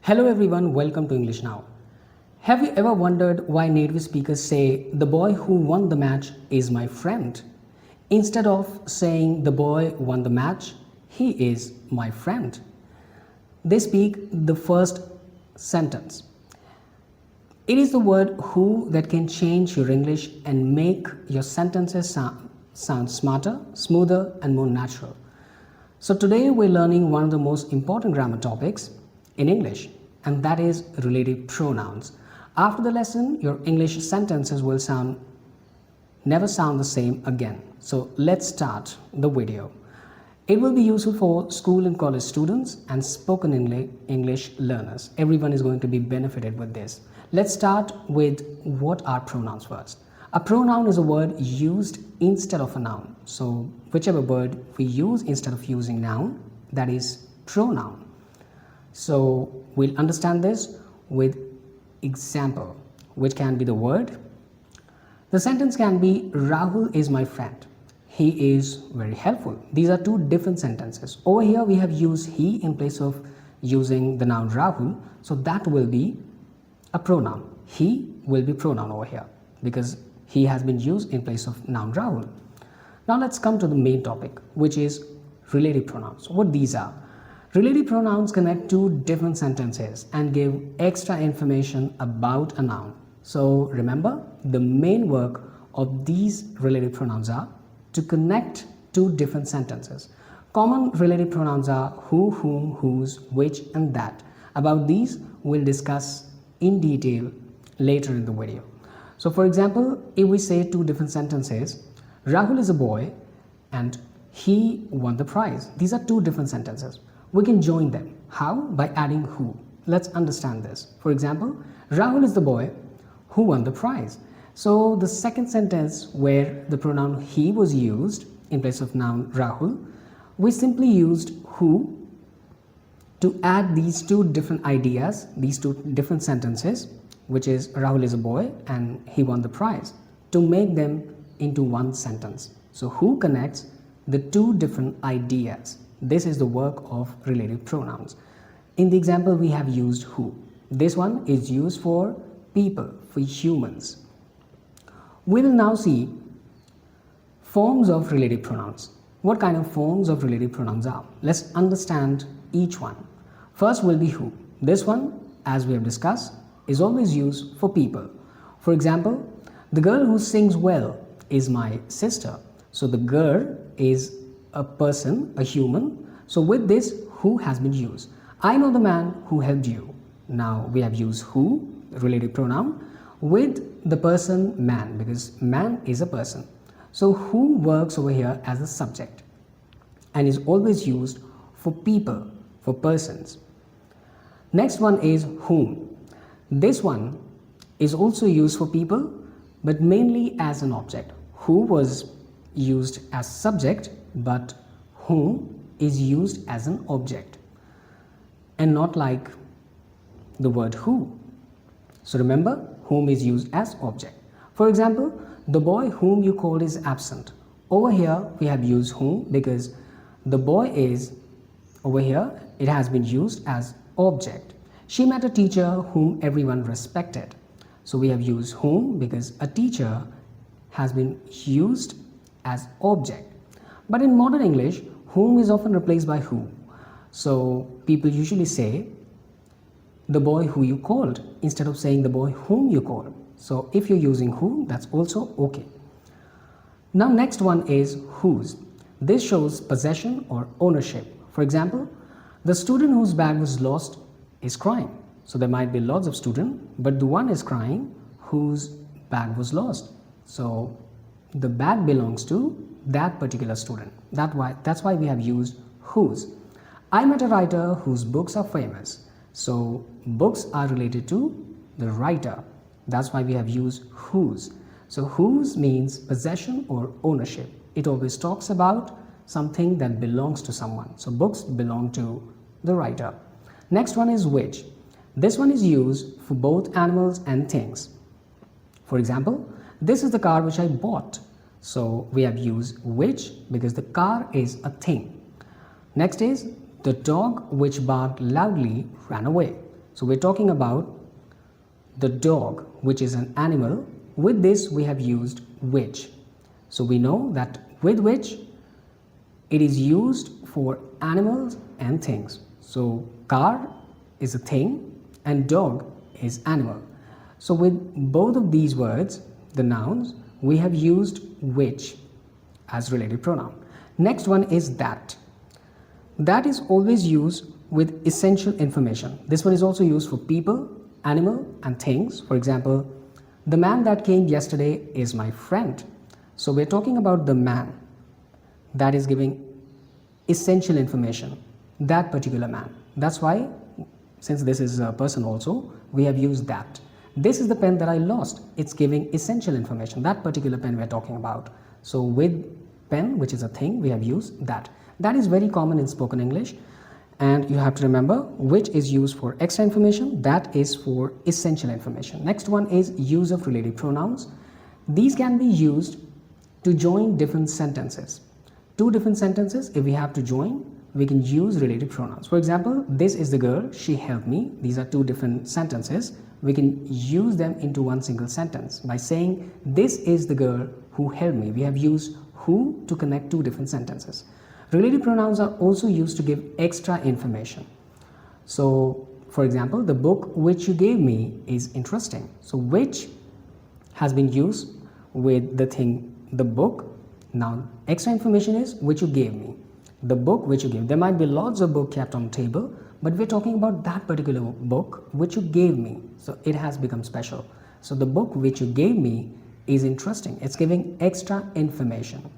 Hello everyone, welcome to English Now. Have you ever wondered why native speakers say, "The boy who won the match is my friend," instead of saying, "The boy won the match, he is my friend"? They speak the first sentence. It is the word who that can change your English and make your sentences sound smarter, smoother, and more natural. So today we're learning one of the most important grammar topics in English, and that is relative pronouns. After the lesson, your English sentences will never sound the same again. So let's start the video. It will be useful for school and college students and spoken English learners. Everyone is going to be benefited with this. Let's start with what are pronouns first. A pronoun is a word used instead of a noun. So whichever word we use instead of using noun, that is pronoun. So we'll understand this with example, which can be the word. The sentence can be, Rahul is my friend. He is very helpful. These are two different sentences. Over here we have used he in place of using the noun Rahul. So that will be a pronoun. He will be pronoun over here because he has been used in place of noun Rahul. Now let's come to the main topic, which is relative pronouns. What these are? Relative pronouns connect two different sentences and give extra information about a noun. So remember, the main work of these relative pronouns are to connect two different sentences. Common relative pronouns are who, whom, whose, which, and that. About these, we'll discuss in detail later in the video. So for example, if we say two different sentences, Rahul is a boy and he won the prize. These are two different sentences. We can join them. How? By adding who. Let's understand this. For example, Rahul is the boy who won the prize. So the second sentence where the pronoun he was used in place of noun Rahul, we simply used who to add these two different ideas, these two different sentences, which is Rahul is a boy and he won the prize, to make them into one sentence. So who connects the two different ideas. This is the work of relative pronouns. In the example, we have used who. This one is used for people, for humans. We will now see forms of relative pronouns. What kind of forms of relative pronouns are? Let's understand each one. First will be who. This one, as we have discussed, is always used for people. For example, the girl who sings well is my sister. So the girl is a person, a human. So with this, who has been used. I know the man who helped you. Now we have used who, relative pronoun, with the person man, because man is a person. So who works over here as a subject and is always used for people, for persons. Next one is whom. This one is also used for people, but mainly as an object. Who was used as subject, but whom is used as an object and not like the word who. So remember, whom is used as object. For example, the boy whom you called is absent. Over here we have used whom because the boy is, over here it has been used as object. She met a teacher whom everyone respected. So we have used whom because a teacher has been used as object. But in modern English, whom is often replaced by who. So people usually say the boy who you called instead of saying the boy whom you called. So if you're using who, that's also okay. Now next one is whose. This shows possession or ownership. For example, the student whose bag was lost is crying. So there might be lots of students, but the one is crying whose bag was lost. So the bag belongs to that particular student. That's why we have used whose. I met a writer whose books are famous. So books are related to the writer. That's why we have used whose. So whose means possession or ownership. It always talks about something that belongs to someone. So books belong to the writer. Next one is which. This one is used for both animals and things. For example, this is the car which I bought. So we have used which because the car is a thing. Next is the dog which barked loudly ran away. So we're talking about the dog, which is an animal. With this we have used which. So we know that with which it is used for animals and things. So car is a thing and dog is animal. So with both of these words, the nouns, we have used which as related pronoun. Next one is that. That is always used with essential information. This one is also used for people, animal and things. For example, the man that came yesterday is my friend. So we're talking about the man. That is giving essential information, that particular man. That's why, since this is a person also, we have used that. This is the pen that I lost. It's giving essential information, that particular pen we're talking about. So with pen, which is a thing, we have used that. That is very common in spoken English, and you have to remember which is used for extra information, that is for essential information. Next one is use of related pronouns. These can be used to join different sentences. Two different sentences, if we have to join, we can use related pronouns. For example, this is the girl, she helped me. These are two different sentences. We can use them into one single sentence by saying this is the girl who helped me. We have used who to connect two different sentences. Related pronouns are also used to give extra information. So for example, the book which you gave me is interesting. So which has been used with the thing, the book. Now extra information is which you gave me. The book which you gave. There might be lots of books kept on the table, but we're talking about that particular book which you gave me. So it has become special. So the book which you gave me is interesting. It's giving extra information.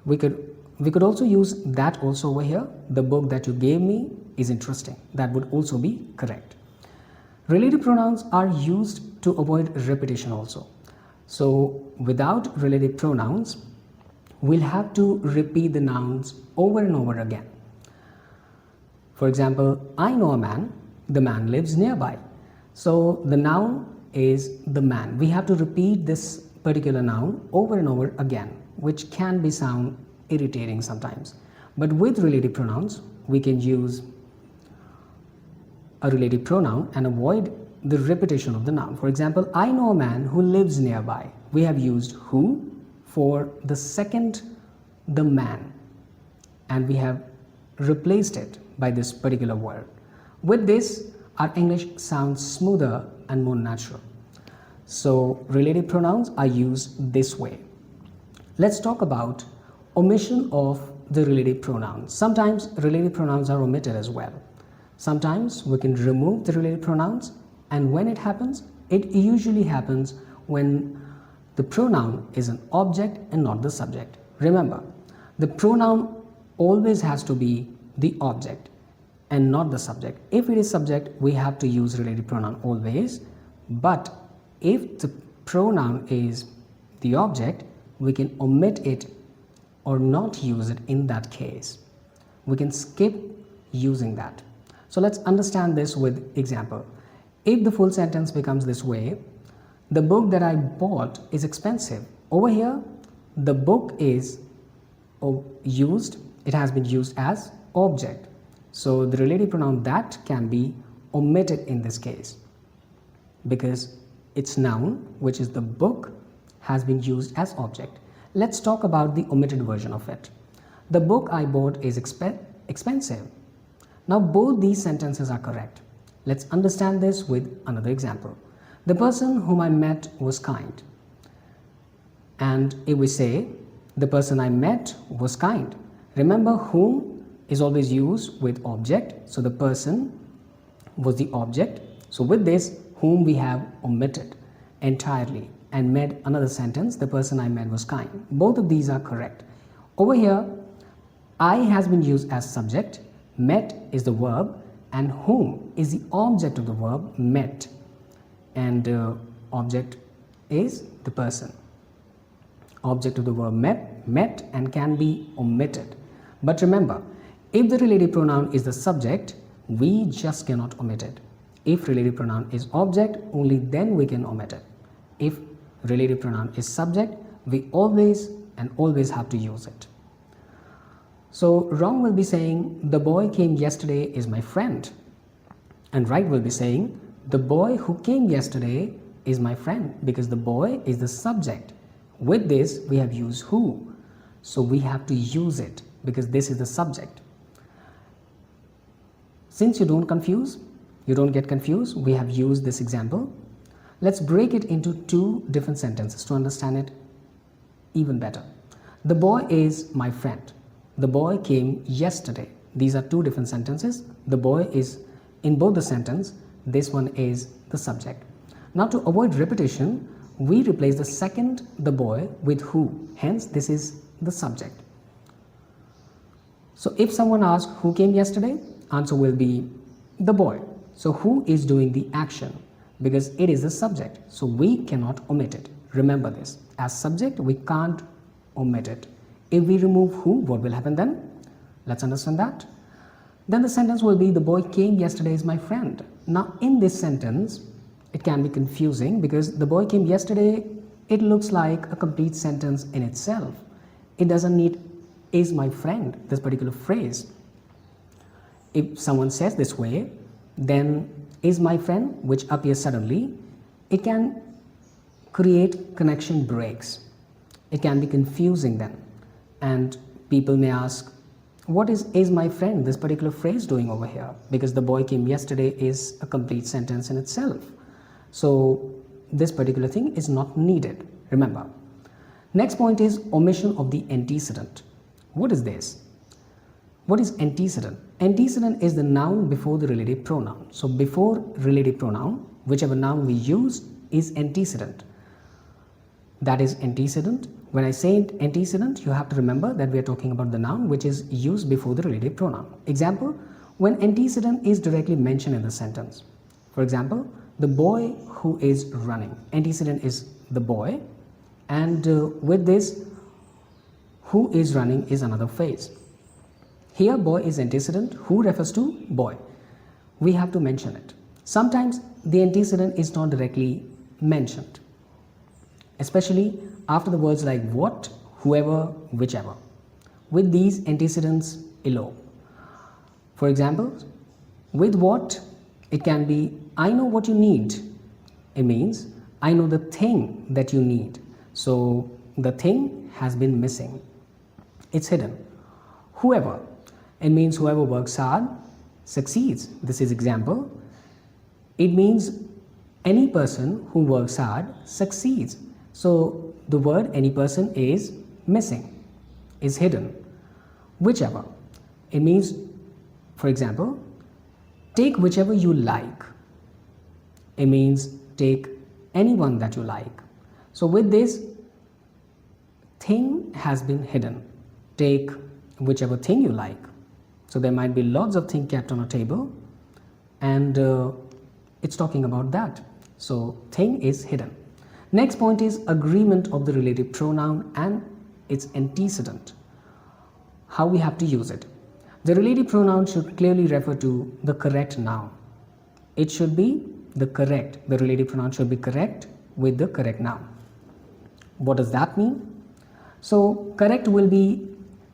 We could also use that also over here. The book that you gave me is interesting. That would also be correct. Related pronouns are used to avoid repetition also. So without related pronouns, we'll have to repeat the nouns over and over again. For example, I know a man, the man lives nearby. So the noun is the man. We have to repeat this particular noun over and over again, which can be sound irritating sometimes. But with related pronouns, we can use a related pronoun and avoid the repetition of the noun. For example, I know a man who lives nearby. We have used who for the second, the man, and we have replaced it by this particular word. With this, our English sounds smoother and more natural. So related pronouns are used this way. Let's talk about omission of the related pronouns. Sometimes related pronouns are omitted as well. Sometimes we can remove the related pronouns, and when it happens, it usually happens when the pronoun is an object and not the subject. Remember, the pronoun always has to be the object and not the subject. If it is subject, we have to use related pronoun always. But if the pronoun is the object, we can omit it or not use it in that case. We can skip using that. So let's understand this with example. If the full sentence becomes this way, the book that I bought is expensive. Over here, the book is used, it has been used as object. So the related pronoun that can be omitted in this case because its noun, which is the book, has been used as object. Let's talk about the omitted version of it. The book I bought is expensive. Now both these sentences are correct. Let's understand this with another example. The person whom I met was kind. And if we say the person I met was kind, remember whom is always used with object. So the person was the object. So with this, whom we have omitted entirely and made another sentence, the person I met was kind. Both of these are correct. Over here, I has been used as subject, met is the verb, and whom is the object of the verb met, and object is the person. Object of the verb met and can be omitted. But remember, if the related pronoun is the subject, we just cannot omit it. If related pronoun is object, only then we can omit it. If related pronoun is subject, we always have to use it. So wrong will be saying the boy came yesterday is my friend. And right will be saying, the boy who came yesterday is my friend, because the boy is the subject. With this, we have used who. So we have to use it because this is the subject. Since you don't get confused, we have used this example. Let's break it into two different sentences to understand it even better. The boy is my friend. The boy came yesterday. These are two different sentences. The boy is in both the sentence. This one is the subject. Now, to avoid repetition, we replace the second, the boy, with who. Hence, this is the subject. So if someone asks who came yesterday, answer will be the boy. So who is doing the action? Because it is the subject. So we cannot omit it. Remember this. As subject, we can't omit it. If we remove who, what will happen then? Let's understand that. Then the sentence will be, the boy came yesterday is my friend. Now in this sentence, it can be confusing because the boy came yesterday, it looks like a complete sentence in itself. It doesn't need is my friend, this particular phrase. If someone says this way, then is my friend, which appears suddenly, it can create connection breaks. It can be confusing then. And people may ask, what is my friend, this particular phrase doing over here? Because the boy came yesterday is a complete sentence in itself. So this particular thing is not needed, remember. Next point is omission of the antecedent. What is this? What is antecedent? Antecedent is the noun before the relative pronoun. So before relative pronoun, whichever noun we use is antecedent. That is antecedent. When I say antecedent, you have to remember that we are talking about the noun which is used before the relative pronoun. Example, when antecedent is directly mentioned in the sentence. For example, the boy who is running. Antecedent is the boy, and with this, who is running is another phrase. Here, boy is antecedent. Who refers to boy. We have to mention it. Sometimes the antecedent is not directly mentioned, especially after the words like what, whoever, whichever. With these antecedents elope. For example, with what, it can be I know what you need. It means I know the thing that you need. So the thing has been missing. It's hidden. Whoever, it means whoever works hard succeeds. This is example. It means any person who works hard succeeds. So the word any person is missing, is hidden. Whichever, it means, for example, take whichever you like. It means take anyone that you like. So with this, thing has been hidden. Take whichever thing you like. So there might be lots of things kept on a table, and it's talking about that. So thing is hidden. Next point is agreement of the relative pronoun and its antecedent. How we have to use it. The relative pronoun should clearly refer to the correct noun. It should be the relative pronoun should be correct with the correct noun. What does that mean? So correct will be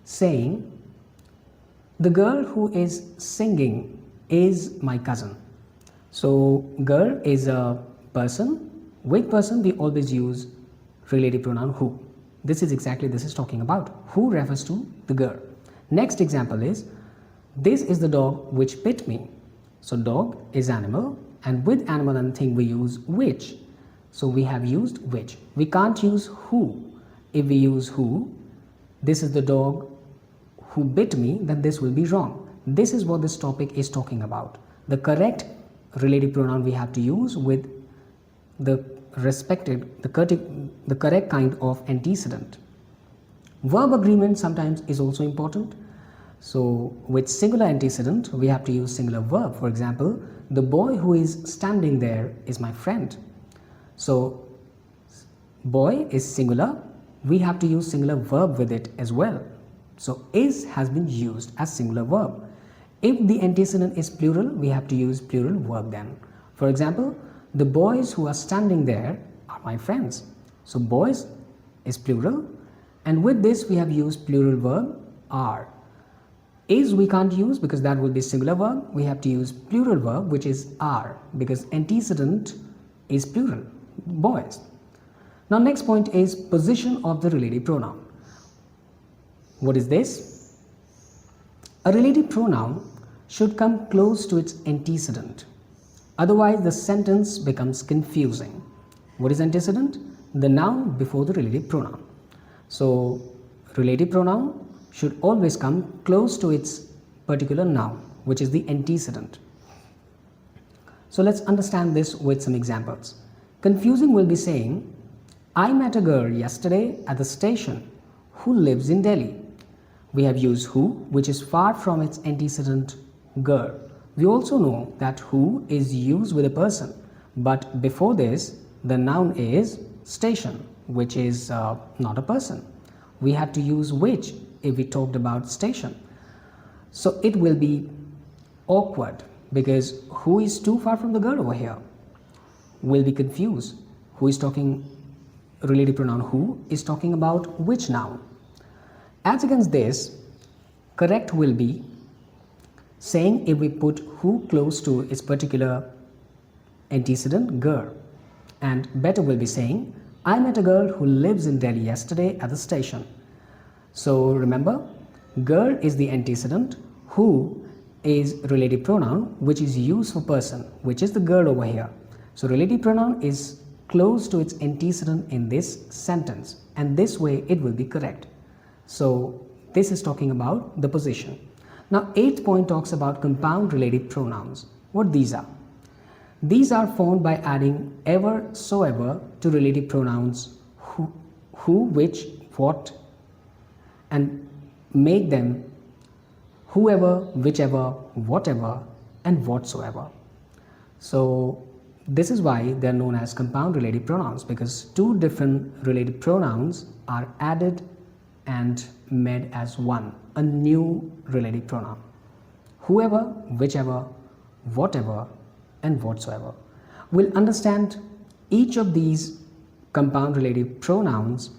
saying, the girl who is singing is my cousin. So girl is a person. With person, we always use relative pronoun who. This is talking about. Who refers to the girl. Next example is, this is the dog which bit me. So dog is animal, and with animal and thing we use which. So we have used which. We can't use who. If we use who, this is the dog who bit me, then this will be wrong. This is what this topic is talking about. The correct relative pronoun we have to use with the correct kind of antecedent. Verb agreement sometimes is also important. So with singular antecedent, we have to use singular verb. For example, the boy who is standing there is my friend. So boy is singular, we have to use singular verb with it as well. So is has been used as singular verb. If the antecedent is plural, we have to use plural verb then. For example, the boys who are standing there are my friends. So boys is plural, and with this we have used plural verb are. Is we can't use because that will be singular verb. We have to use plural verb, which is are, because antecedent is plural, boys. Now next point is position of the relative pronoun. What is this? A relative pronoun should come close to its antecedent. Otherwise the sentence becomes confusing. What is antecedent? The noun before the relative pronoun. So relative pronoun should always come close to its particular noun, which is the antecedent. So let's understand this with some examples. Confusing will be saying, I met a girl yesterday at the station who lives in Delhi. We have used who, which is far from its antecedent girl. We also know that who is used with a person, but before this, the noun is station, which is not a person. We had to use which if we talked about station. So it will be awkward because who is too far from the girl over here? Will be confused. Who is talking, relative pronoun who is talking about which noun? As against this, correct will be saying if we put who close to its particular antecedent girl, and better will be saying I met a girl who lives in Delhi yesterday at the station. So remember, girl is the antecedent, who is relative pronoun which is used for person, which is the girl over here. So relative pronoun is close to its antecedent in this sentence, and this way it will be correct. So this is talking about the position. Now 8th point talks about compound relative pronouns. What these are? These are formed by adding ever, so ever to relative pronouns who, which, what, and make them whoever, whichever, whatever, and whatsoever. So this is why they are known as compound relative pronouns, because two different relative pronouns are added and made as one, a new relative pronoun. Whoever, whichever, whatever, and whatsoever. We'll understand each of these compound relative pronouns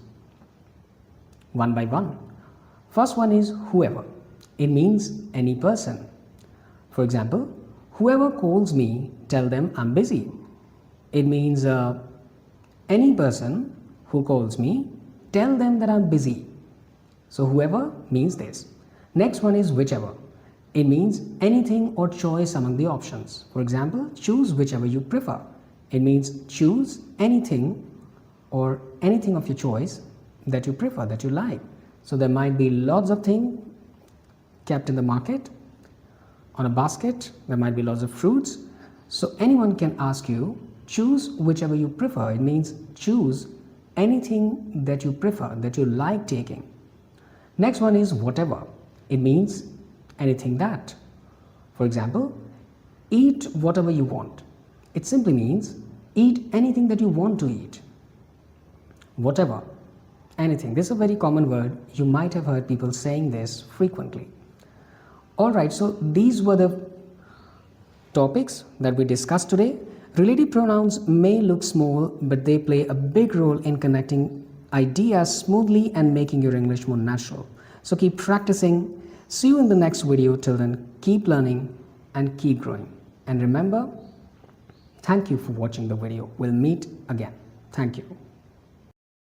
one by one. First one is whoever. It means any person. For example, whoever calls me, tell them I'm busy. It means any person who calls me, tell them that I'm busy. So whoever means this. Next one is whichever. It means anything or choice among the options. For example, choose whichever you prefer. It means choose anything or anything of your choice that you prefer, that you like. So there might be lots of things kept in the market. On a basket, there might be lots of fruits. So anyone can ask you, choose whichever you prefer. It means choose anything that you prefer, that you like taking. Next one is whatever. It means anything that. For example, eat whatever you want. It simply means eat anything that you want to eat. Whatever, anything. This is a very common word. You might have heard people saying this frequently. Alright, so these were the topics that we discussed today. Relative pronouns may look small, but they play a big role in connecting ideas smoothly and making your English more natural. So keep practicing. See you in the next video. Till then, keep learning and keep growing. And remember, thank you for watching the video. We'll meet again. Thank you.